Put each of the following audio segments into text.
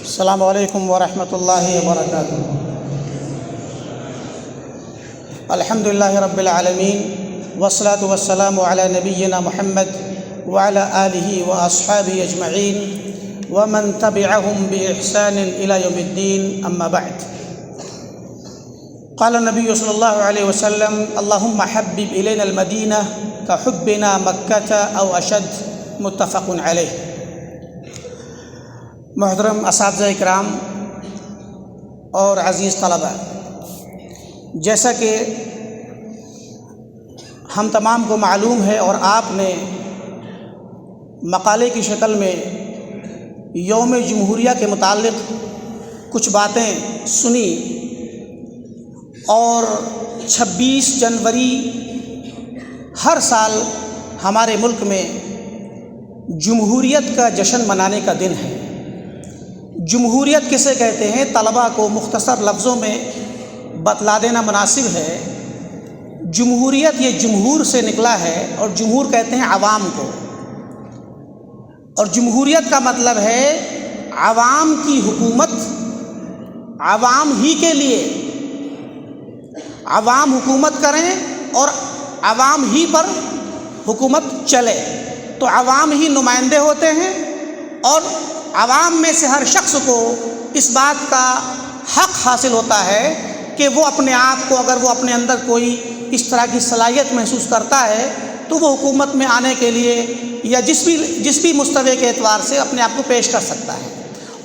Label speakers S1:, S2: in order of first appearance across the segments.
S1: السلام علیکم ورحمۃ اللہ وبرکاتہ۔ الحمد للہ رب العالمین والصلاة والسلام علی نبینا محمد وعلی آلہ واصحابہ اجمعین ومن تبعهم بإحسان إلى يوم الدین، اما بعد۔ قال النبی صلی اللہ علیہ وسلم: اللہم حبب الینا المدینہ کحبنا مکہ او اشد، متفق علیہ۔ محترم اساتذہ اکرام اور عزیز طلبہ، جیسا کہ ہم تمام کو معلوم ہے اور آپ نے مقالے کی شکل میں یوم جمہوریہ کے متعلق کچھ باتیں سنی، اور 26 جنوری ہر سال ہمارے ملک میں جمہوریت کا جشن منانے کا دن ہے۔ جمہوریت کسے کہتے ہیں، طلباء کو مختصر لفظوں میں بتلا دینا مناسب ہے۔ جمہوریت یہ جمہور سے نکلا ہے، اور جمہور کہتے ہیں عوام کو، اور جمہوریت کا مطلب ہے عوام کی حکومت، عوام ہی کے لیے، عوام حکومت کریں اور عوام ہی پر حکومت چلے، تو عوام ہی نمائندے ہوتے ہیں، اور عوام میں سے ہر شخص کو اس بات کا حق حاصل ہوتا ہے کہ وہ اپنے آپ کو، اگر وہ اپنے اندر کوئی اس طرح کی صلاحیت محسوس کرتا ہے تو وہ حکومت میں آنے کے لیے یا جس بھی مستوی کے اعتبار سے اپنے آپ کو پیش کر سکتا ہے،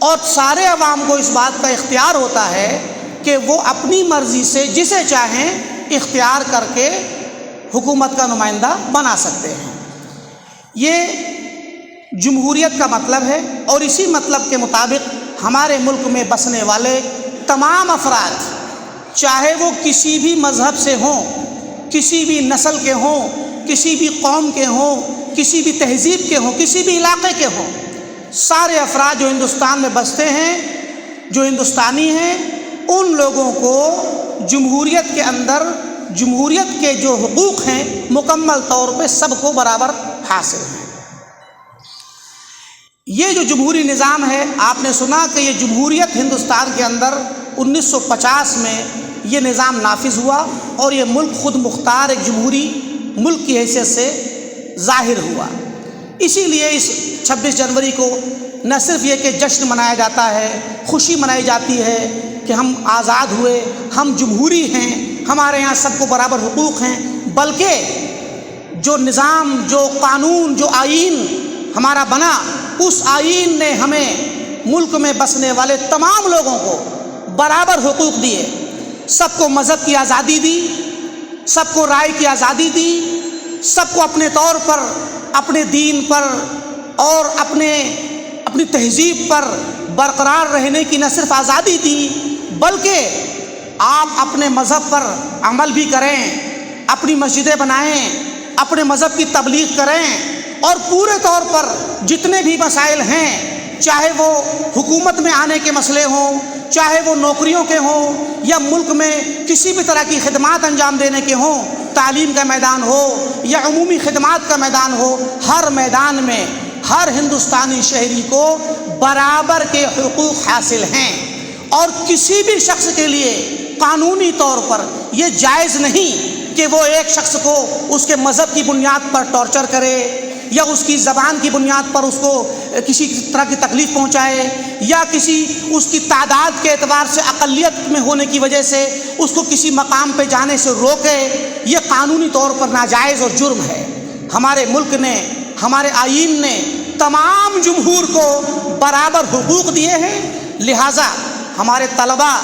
S1: اور سارے عوام کو اس بات کا اختیار ہوتا ہے کہ وہ اپنی مرضی سے جسے چاہیں اختیار کر کے حکومت کا نمائندہ بنا سکتے ہیں۔ یہ جمہوریت کا مطلب ہے، اور اسی مطلب کے مطابق ہمارے ملک میں بسنے والے تمام افراد، چاہے وہ کسی بھی مذہب سے ہوں، کسی بھی نسل کے ہوں، کسی بھی قوم کے ہوں، کسی بھی تہذیب کے ہوں، کسی بھی علاقے کے ہوں، سارے افراد جو ہندوستان میں بستے ہیں، جو ہندوستانی ہیں، ان لوگوں کو جمہوریت کے اندر جمہوریت کے جو حقوق ہیں مکمل طور پہ سب کو برابر حاصل ہیں۔ یہ جو جمہوری نظام ہے، آپ نے سنا کہ یہ جمہوریت ہندوستان کے اندر 1950 میں یہ نظام نافذ ہوا، اور یہ ملک خود مختار ایک جمہوری ملک کی حیثیت سے ظاہر ہوا۔ اسی لیے اس 26 جنوری کو نہ صرف یہ کہ جشن منایا جاتا ہے، خوشی منائی جاتی ہے کہ ہم آزاد ہوئے، ہم جمہوری ہیں، ہمارے یہاں سب کو برابر حقوق ہیں، بلکہ جو نظام، جو قانون، جو آئین ہمارا بنا، اس آئین نے ہمیں ملک میں بسنے والے تمام لوگوں کو برابر حقوق دیے، سب کو مذہب کی آزادی دی، سب کو رائے کی آزادی دی، سب کو اپنے طور پر، اپنے دین پر اور اپنی تہذیب پر برقرار رہنے کی نہ صرف آزادی دی، بلکہ آپ اپنے مذہب پر عمل بھی کریں، اپنی مسجدیں بنائیں، اپنے مذہب کی تبلیغ کریں، اور پورے طور پر جتنے بھی مسائل ہیں، چاہے وہ حکومت میں آنے کے مسئلے ہوں، چاہے وہ نوکریوں کے ہوں، یا ملک میں کسی بھی طرح کی خدمات انجام دینے کے ہوں، تعلیم کا میدان ہو یا عمومی خدمات کا میدان ہو، ہر میدان میں ہر ہندوستانی شہری کو برابر کے حقوق حاصل ہیں، اور کسی بھی شخص کے لیے قانونی طور پر یہ جائز نہیں کہ وہ ایک شخص کو اس کے مذہب کی بنیاد پر ٹارچر کرے، یا اس کی زبان کی بنیاد پر اس کو کسی طرح کی تکلیف پہنچائے، یا اس کی تعداد کے اعتبار سے اقلیت میں ہونے کی وجہ سے اس کو کسی مقام پہ جانے سے روکے۔ یہ قانونی طور پر ناجائز اور جرم ہے۔ ہمارے ملک نے، ہمارے آئین نے تمام جمہور کو برابر حقوق دیے ہیں، لہٰذا ہمارے طلباء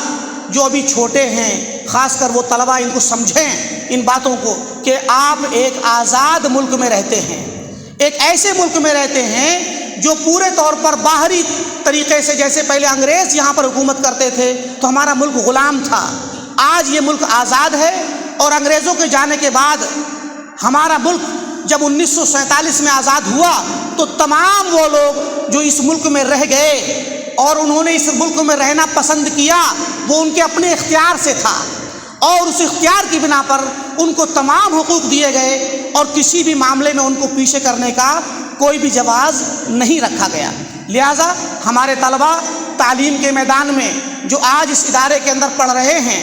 S1: جو ابھی چھوٹے ہیں، خاص کر وہ طلباء، ان کو سمجھیں ان باتوں کو کہ آپ ایک آزاد ملک میں رہتے ہیں، ایک ایسے ملک میں رہتے ہیں جو پورے طور پر باہری طریقے سے، جیسے پہلے انگریز یہاں پر حکومت کرتے تھے تو ہمارا ملک غلام تھا، آج یہ ملک آزاد ہے، اور انگریزوں کے جانے کے بعد ہمارا ملک جب 1947 میں آزاد ہوا تو تمام وہ لوگ جو اس ملک میں رہ گئے اور انہوں نے اس ملک میں رہنا پسند کیا، وہ ان کے اپنے اختیار سے تھا، اور اس اختیار کی بنا پر ان کو تمام حقوق دیے گئے، اور کسی بھی معاملے میں ان کو پیچھے کرنے کا کوئی بھی جواز نہیں رکھا گیا۔ لہٰذا ہمارے طلباء تعلیم کے میدان میں جو آج اس ادارے کے اندر پڑھ رہے ہیں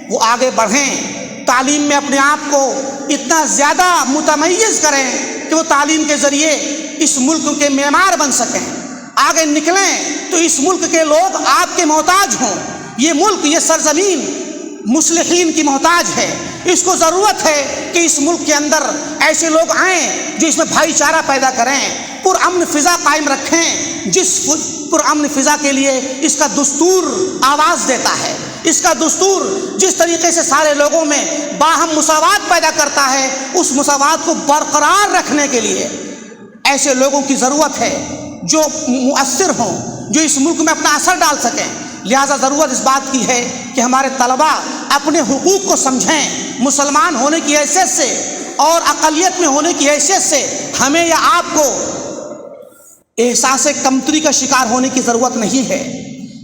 S1: وہ آگے بڑھیں، تعلیم میں اپنے آپ کو اتنا زیادہ متمیز کریں کہ وہ تعلیم کے ذریعے اس ملک کے معمار بن سکیں، آگے نکلیں تو اس ملک کے لوگ آپ کے محتاج ہوں۔ یہ ملک، یہ سرزمین مصلحین کی محتاج ہے، اس کو ضرورت ہے کہ اس ملک کے اندر ایسے لوگ آئیں جو اس میں بھائی چارہ پیدا کریں، پرامن فضا قائم رکھیں، جس پرامن فضا کے لیے اس کا دستور آواز دیتا ہے، اس کا دستور جس طریقے سے سارے لوگوں میں باہم مساوات پیدا کرتا ہے، اس مساوات کو برقرار رکھنے کے لیے ایسے لوگوں کی ضرورت ہے جو مؤثر ہوں، جو اس ملک میں اپنا اثر ڈال سکیں۔ لہٰذا ضرورت اس بات کی ہے کہ ہمارے طلباء اپنے حقوق کو سمجھیں۔ مسلمان ہونے کی حیثیت سے اور اقلیت میں ہونے کی حیثیت سے ہمیں یا آپ کو احساس کمتری کا شکار ہونے کی ضرورت نہیں ہے۔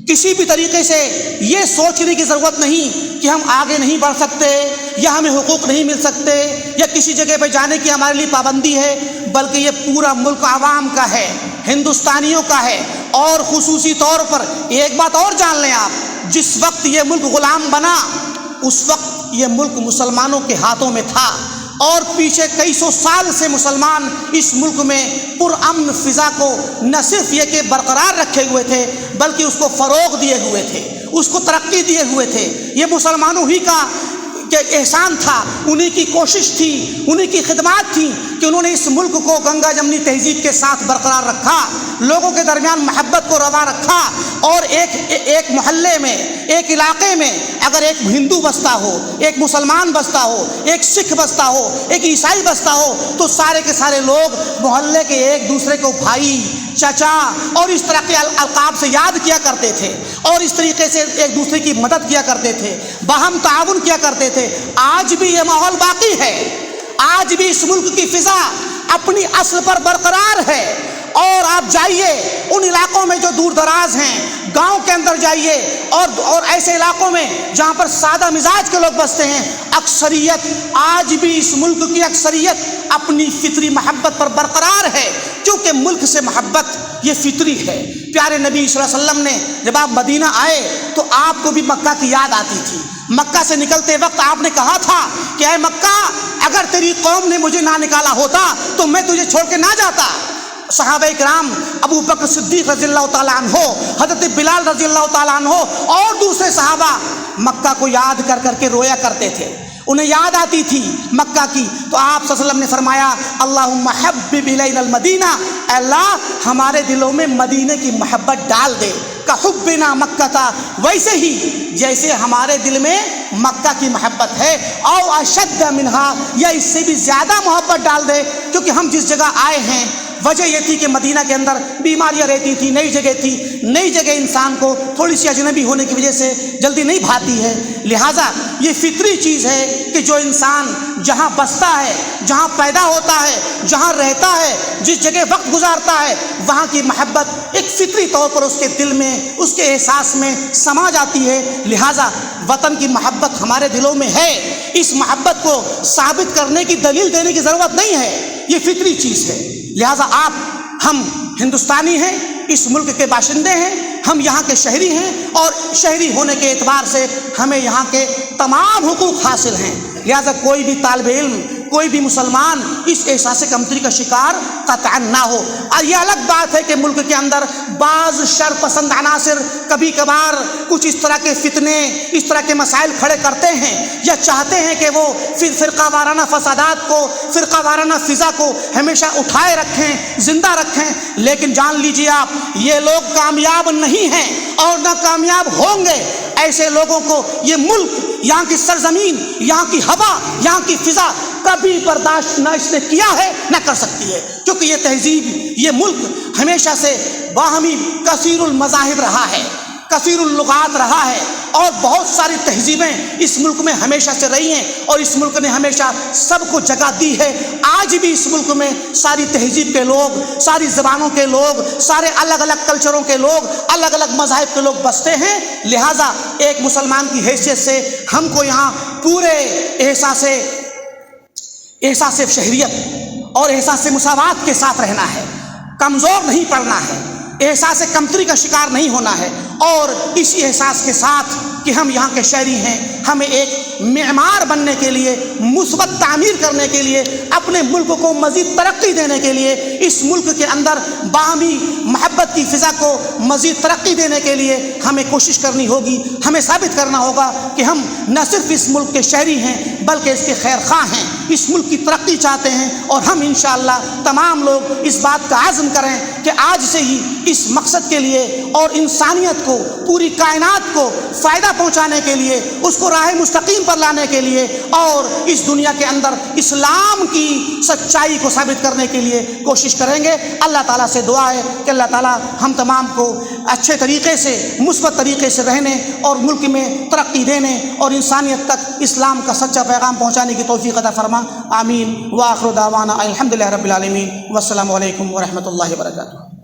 S1: کسی بھی طریقے سے یہ سوچنے کی ضرورت نہیں کہ ہم آگے نہیں بڑھ سکتے یا ہمیں حقوق نہیں مل سکتے یا کسی جگہ پہ جانے کی ہمارے لیے پابندی ہے، بلکہ یہ پورا ملک عوام کا ہے، ہندوستانیوں کا ہے۔ اور خصوصی طور پر ایک بات اور جان لیں آپ، جس وقت یہ ملک غلام بنا اس وقت یہ ملک مسلمانوں کے ہاتھوں میں تھا، اور پیچھے کئی سو سال سے مسلمان اس ملک میں پرامن فضا کو نہ صرف یہ کہ برقرار رکھے ہوئے تھے بلکہ اس کو فروغ دیے ہوئے تھے، اس کو ترقی دیے ہوئے تھے۔ یہ مسلمانوں ہی کا احسان تھا، انہی کی کوشش تھی، انہی کی خدمات تھی کہ انہوں نے اس ملک کو گنگا جمنی تہذیب کے ساتھ برقرار رکھا، لوگوں کے درمیان محبت کو رواں رکھا، اور ایک محلے میں، ایک علاقے میں اگر ایک ہندو بستا ہو، ایک مسلمان بستا ہو، ایک سکھ بستا ہو، ایک عیسائی بستا ہو، تو سارے کے سارے لوگ محلے کے ایک دوسرے کو بھائی، چچا اور اس طرح کے القاب سے یاد کیا کرتے تھے، اور اس طریقے سے ایک دوسرے کی مدد کیا کرتے تھے، باہم تعاون کیا کرتے تھے۔ آج بھی یہ ماحول باقی ہے، آج بھی اس ملک کی فضا اپنی اصل پر برقرار ہے۔ اور آپ جائیے ان علاقوں میں جو دور دراز ہیں، گاؤں کے اندر جائیے اور ایسے علاقوں میں جہاں پر سادہ مزاج کے لوگ بستے ہیں، اکثریت آج بھی اس ملک کی اکثریت اپنی فطری محبت پر برقرار ہے، کیونکہ ملک سے محبت یہ فطری ہے۔ پیارے نبی صلی اللہ علیہ وسلم نے جب آپ مدینہ آئے تو آپ کو بھی مکہ کی یاد آتی تھی۔ مکہ سے نکلتے وقت آپ نے کہا تھا کہ اے مکہ، اگر تیری قوم نے مجھے نہ نکالا ہوتا تو میں تجھے چھوڑ کے نہ جاتا۔ صحابہ کرام ابو بکر صدیق رضی اللہ تعالیٰ عنہ، حضرت بلال رضی اللہ تعالیٰ عنہ اور دوسرے صحابہ مکہ کو یاد کر کر کے رویا کرتے تھے، انہیں یاد آتی تھی مکہ کی۔ تو آپ صلی اللہ علیہ وسلم نے فرمایا اللہم حبب الینا المدینہ، اے اللہ ہمارے دلوں میں مدینے کی محبت ڈال دے، کحبنا مکہ تھا، ویسے ہی جیسے ہمارے دل میں مکہ کی محبت ہے، او اشد منہا، یا اس سے بھی زیادہ محبت ڈال دے، کیونکہ ہم جس جگہ آئے ہیں وجہ یہ تھی کہ مدینہ کے اندر بیماریاں رہتی تھی، نئی جگہ تھی، نئی جگہ انسان کو تھوڑی سی اجنبی ہونے کی وجہ سے جلدی نہیں بھاتی ہے۔ لہٰذا یہ فطری چیز ہے کہ جو انسان جہاں بستا ہے، جہاں پیدا ہوتا ہے، جہاں رہتا ہے، جس جگہ وقت گزارتا ہے، وہاں کی محبت ایک فطری طور پر اس کے دل میں، اس کے احساس میں سما جاتی ہے۔ لہٰذا وطن کی محبت ہمارے دلوں میں ہے، اس محبت کو ثابت کرنے کی دلیل دینے کی ضرورت نہیں ہے، یہ فطری چیز ہے۔ لہٰذا ہم ہندوستانی ہیں، اس ملک کے باشندے ہیں، ہم یہاں کے شہری ہیں، اور شہری ہونے کے اعتبار سے ہمیں یہاں کے تمام حقوق حاصل ہیں۔ لہٰذا کوئی بھی طالب علم، کوئی بھی مسلمان اس احساس کمتری کا شکار قطعا نہ ہو۔ اور یہ الگ بات ہے کہ ملک کے اندر بعض شر پسند عناصر کبھی کبھار کچھ اس طرح کے فتنے، اس طرح کے مسائل کھڑے کرتے ہیں، یا چاہتے ہیں کہ وہ فرقہ وارانہ فسادات کو، فرقہ وارانہ فضا کو ہمیشہ اٹھائے رکھیں، زندہ رکھیں۔ لیکن جان لیجیے آپ، یہ لوگ کامیاب نہیں ہیں اور نہ کامیاب ہوں گے۔ ایسے لوگوں کو یہ ملک، یہاں کی سرزمین، یہاں کی ہوا، یہاں کی فضا کبھی برداشت نہ اس نے کیا ہے نہ کر سکتی ہے، کیونکہ یہ تہذیب، یہ ملک ہمیشہ سے باہمی کثیر المذاہب رہا ہے، کثیر اللغات رہا ہے، اور بہت ساری تہذیبیں اس ملک میں ہمیشہ سے رہی ہیں، اور اس ملک نے ہمیشہ سب کو جگہ دی ہے۔ آج بھی اس ملک میں ساری تہذیب کے لوگ، ساری زبانوں کے لوگ، سارے الگ الگ کلچروں کے لوگ، الگ الگ مذاہب کے لوگ بستے ہیں۔ لہٰذا ایک مسلمان کی حیثیت سے ہم کو یہاں پورے احساس شہریت اور احساس مساوات کے ساتھ رہنا ہے، کمزور نہیں پڑنا ہے، احساس کمتری کا شکار نہیں ہونا ہے، اور اسی احساس کے ساتھ کہ ہم یہاں کے شہری ہیں، ہمیں ایک معمار بننے کے لیے، مثبت تعمیر کرنے کے لیے، اپنے ملک کو مزید ترقی دینے کے لیے، اس ملک کے اندر باہمی محبت کی فضا کو مزید ترقی دینے کے لیے ہمیں کوشش کرنی ہوگی۔ ہمیں ثابت کرنا ہوگا کہ ہم نہ صرف اس ملک کے شہری ہیں بلکہ اس کے خیر خواہ ہیں، اس ملک کی ترقی چاہتے ہیں، اور ہم انشاءاللہ تمام لوگ اس بات کا عزم کریں کہ آج سے ہی اس مقصد کے لیے اور انسانیت کو، پوری کائنات کو فائدہ پہنچانے کے لیے، اس کو راہ مستقیم پر لانے کے لیے، اور اس دنیا کے اندر اسلام کی سچائی کو ثابت کرنے کے لیے کوشش کریں گے۔ اللہ تعالیٰ سے دعا ہے کہ اللہ تعالیٰ ہم تمام کو اچھے طریقے سے، مثبت طریقے سے رہنے اور ملک میں ترقی دینے اور انسانیت تک اسلام کا سچا پیغام پہنچانے کی توفیق عطا فرما۔ آمین۔ وآخر دعوانا الحمدللہ رب العالمین، والسلام علیکم ورحمۃ اللہ وبرکاتہ۔